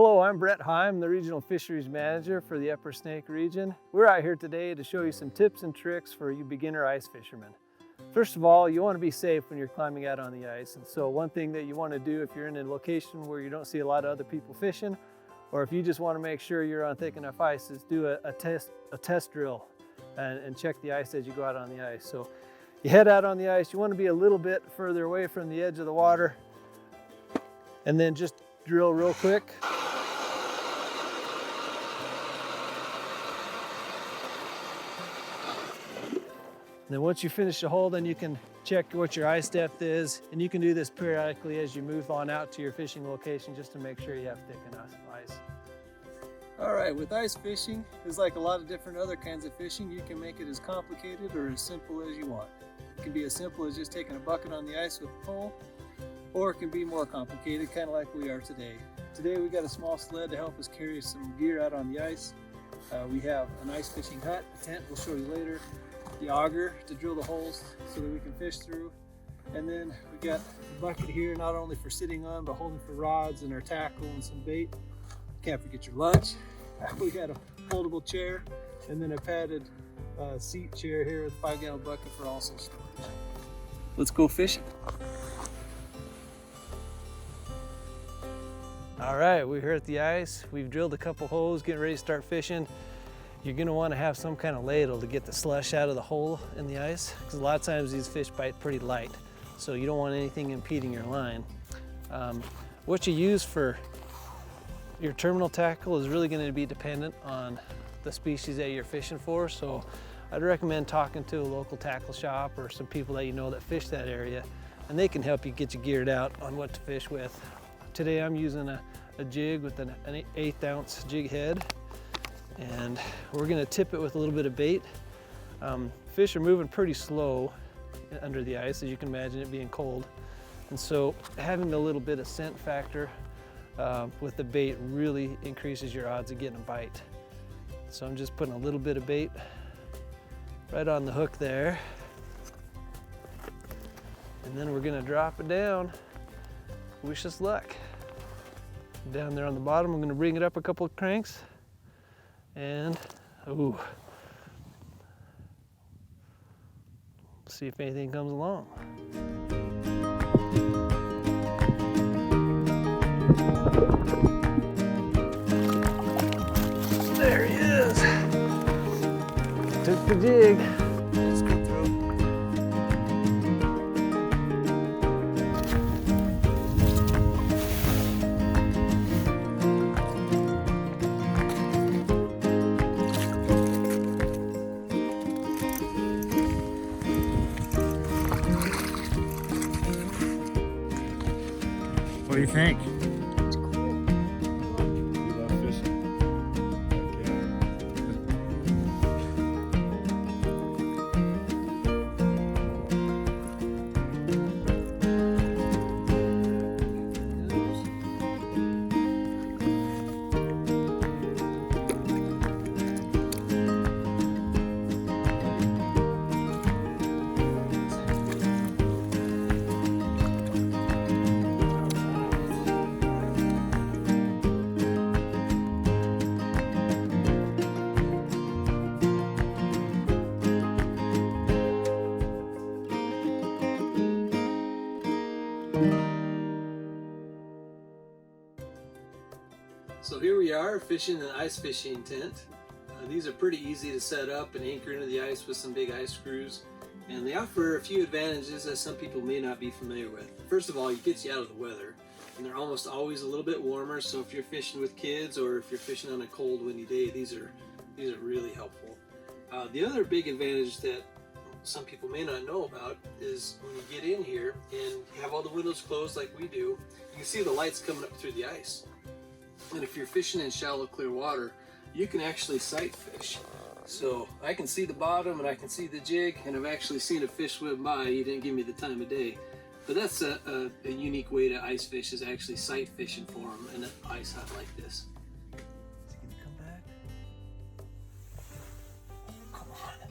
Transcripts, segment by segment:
Hello, I'm Brett High. I'm the Regional Fisheries Manager for the Upper Snake region. We're out here today to show you some tips and tricks for you beginner ice fishermen. First of all, you want to be safe when you're climbing out on the ice. And so one thing that you want to do if you're in a location where you don't see a lot of other people fishing, or if you just want to make sure you're on thick enough ice, is do a test drill and check the ice as you go out on the ice. So you head out on the ice, you want to be a little bit further away from the edge of the water, and then just drill real quick. And then once you finish the hole, then you can check what your ice depth is, and you can do this periodically as you move on out to your fishing location just to make sure you have thick enough ice. All right, with ice fishing, it's like a lot of different other kinds of fishing. You can make it as complicated or as simple as you want. It can be as simple as just taking a bucket on the ice with a pole, or it can be more complicated, kind of like we are today. Today we got a small sled to help us carry some gear out on the ice. We have an ice fishing hut, a tent we'll show you later, the auger to drill the holes so that we can fish through. And then we got a bucket here, not only for sitting on, but holding for rods and our tackle and some bait. Can't forget your lunch. We got a foldable chair and then a padded seat chair here with a 5-gallon bucket for also storage. Let's go fishing. All right, we're here at the ice. We've drilled a couple holes, getting ready to start fishing. You're gonna wanna have some kind of ladle to get the slush out of the hole in the ice, because a lot of times these fish bite pretty light, so you don't want anything impeding your line. What you use for your terminal tackle is really gonna be dependent on the species that you're fishing for, so I'd recommend talking to a local tackle shop or some people that you know that fish that area, and they can help you get you geared out on what to fish with. Today I'm using a jig with an 1/8 ounce jig head, and we're gonna tip it with a little bit of bait. Fish are moving pretty slow under the ice, as you can imagine it being cold. And so having a little bit of scent factor with the bait really increases your odds of getting a bite. So I'm just putting a little bit of bait right on the hook there. And then we're gonna drop it down. Wish us luck. Down there on the bottom, I'm gonna bring it up a couple of cranks. And, ooh. See if anything comes along. There he is. Took the jig. Let's go through. What do you think? It's cool. You love fishing? So here we are fishing an ice fishing tent. These are pretty easy to set up and anchor into the ice with some big ice screws. And they offer a few advantages that some people may not be familiar with. First of all, it gets you out of the weather. And they're almost always a little bit warmer, so if you're fishing with kids or if you're fishing on a cold, windy day, these are really helpful. The other big advantage that some people may not know about is when you get in here and you have all the windows closed like we do, you can see the lights coming up through the ice. And if you're fishing in shallow, clear water, you can actually sight fish. So I can see the bottom and I can see the jig, and I've actually seen a fish swim by. He didn't give me the time of day. But that's a unique way to ice fish, is actually sight fishing for them in an ice hut like this. Is he gonna come back? Come on.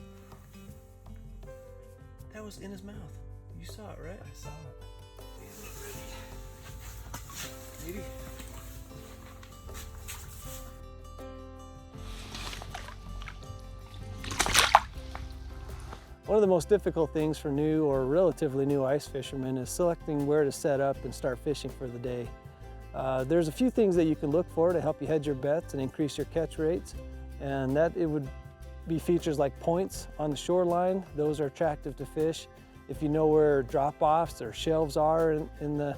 That was in his mouth. You saw it, right? I saw it. He's not ready. Maybe. of the most difficult things for new or relatively new ice fishermen is selecting where to set up and start fishing for the day. There's a few things that you can look for to help you hedge your bets and increase your catch rates, and it would be features like points on the shoreline. Those are attractive to fish. If you know where drop-offs or shelves are in the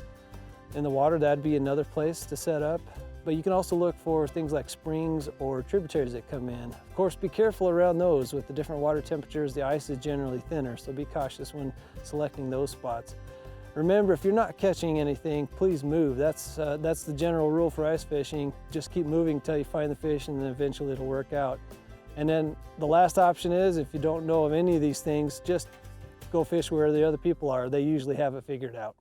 water, that'd be another place to set up. But you can also look for things like springs or tributaries that come in. Of course, be careful around those. With the different water temperatures, the ice is generally thinner, so be cautious when selecting those spots. Remember, if you're not catching anything, please move. That's the general rule for ice fishing. Just keep moving until you find the fish, and then eventually it'll work out. And then the last option is, if you don't know of any of these things, just go fish where the other people are. They usually have it figured out.